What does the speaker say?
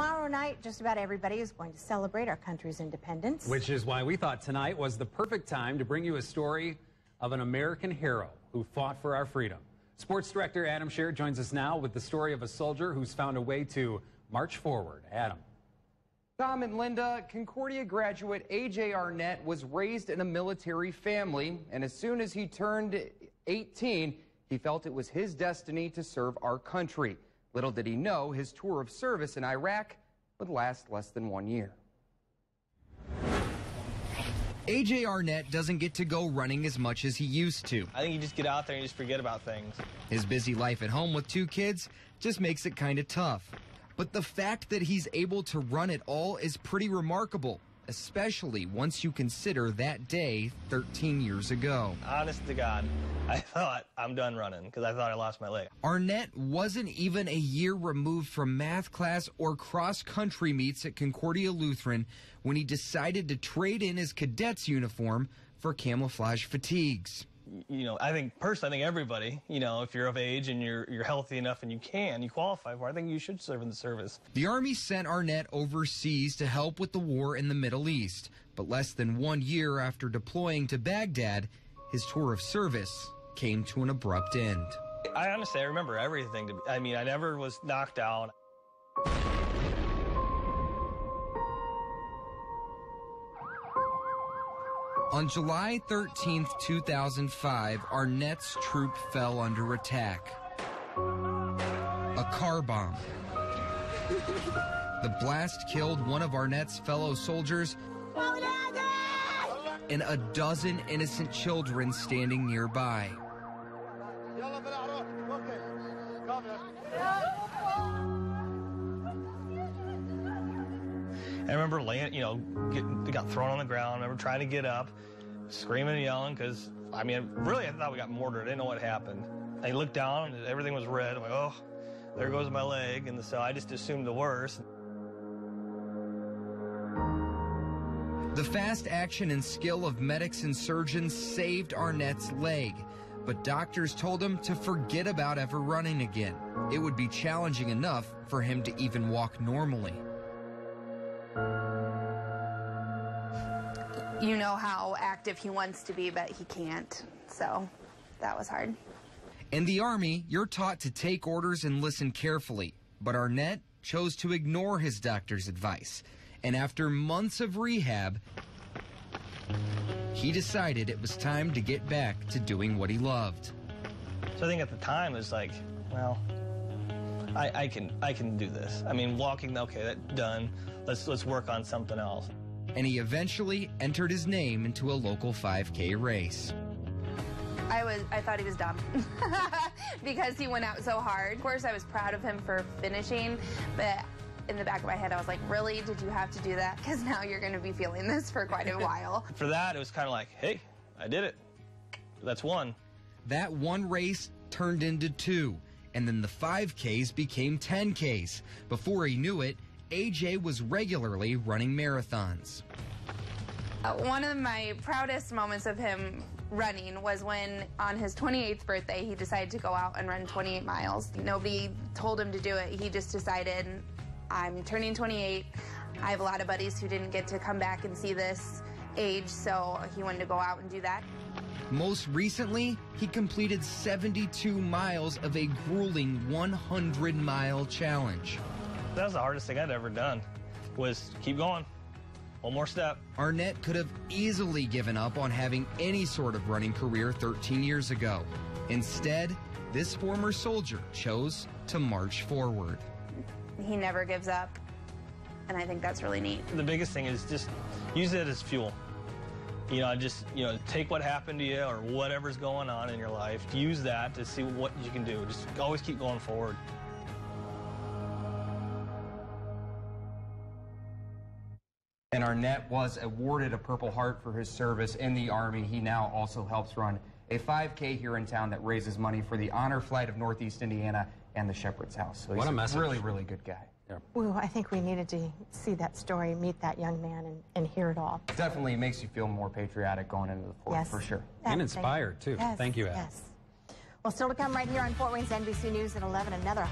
Tomorrow night, just about everybody is going to celebrate our country's independence. Which is why we thought tonight was the perfect time to bring you a story of an American hero who fought for our freedom. Sports director Adam Shear joins us now with the story of a soldier who's found a way to march forward. Adam. Tom and Linda, Concordia graduate A.J. Arnett was raised in a military family, and as soon as he turned 18, he felt it was his destiny to serve our country. Little did he know his tour of service in Iraq would last less than 1 year. A.J. Arnett doesn't get to go running as much as he used to. I think you just get out there and you just forget about things. His busy life at home with 2 kids just makes it kind of tough. But the fact that he's able to run it all is pretty remarkable, especially once you consider that day 13 years ago. Honest to God, I thought I'm done running because I thought I lost my leg. Arnett wasn't even a year removed from math class or cross-country meets at Concordia Lutheran when he decided to trade in his cadet's uniform for camouflage fatigues. You know, I think everybody, you know, if you're of age and you're healthy enough and you qualify for it, I think you should serve in the service. The Army sent Arnett overseas to help with the war in the Middle East. But less than 1 year after deploying to Baghdad, his tour of service came to an abrupt end. I honestly, I remember everything. I mean, I never was knocked out. On July 13, 2005, Arnett's troop fell under attack. A car bomb. The blast killed one of Arnett's fellow soldiers and a dozen innocent children standing nearby. I remember laying, got thrown on the ground. I remember trying to get up, screaming and yelling because, I thought we got mortared. I didn't know what happened. I looked down and everything was red. I'm like, oh, there goes my leg. And so I just assumed the worst. The fast action and skill of medics and surgeons saved Arnett's leg, but doctors told him to forget about ever running again. It would be challenging enough for him to even walk normally. You know how active he wants to be, but he can't. So that was hard. In the Army, you're taught to take orders and listen carefully. But Arnett chose to ignore his doctor's advice. And after months of rehab, he decided it was time to get back to doing what he loved. So I think at the time it was like, well, I can do this. I mean, walking, okay, that's done. Let's work on something else. And he eventually entered his name into a local 5K race. I thought he was dumb because he went out so hard. Of course, I was proud of him for finishing, but in the back of my head, I was like, really? Did you have to do that? Because now you're going to be feeling this for quite a while. For that, it was kind of like, hey, I did it. That's one. That one race turned into 2, and then the 5Ks became 10Ks. Before he knew it, AJ was regularly running marathons. One of my proudest moments of him running was when on his 28th birthday he decided to go out and run 28 miles. Nobody told him to do it. He just decided, I'm turning 28. I have a lot of buddies who didn't get to come back and see this age, so he wanted to go out and do that. Most recently, he completed 72 miles of a grueling 100-mile challenge. That was the hardest thing I'd ever done, was keep going. One more step. Arnett could have easily given up on having any sort of running career 13 years ago. Instead, this former soldier chose to march forward. He never gives up, and I think that's really neat. The biggest thing is just use it as fuel. Take what happened to you or whatever's going on in your life, use that to see what you can do. Just always keep going forward. And Arnett was awarded a Purple Heart for his service in the Army. He now also helps run a 5K here in town that raises money for the Honor Flight of Northeast Indiana and the Shepherd's House. So he's a really, really good guy. Yeah. Well, I think we needed to see that story, meet that young man, and hear it all. Definitely makes you feel more patriotic going into the fort, yes. for sure. And inspired, too. Yes. Thank you, Ed. Yes. Well, still to come right here on Fort Wayne's NBC News at 11, another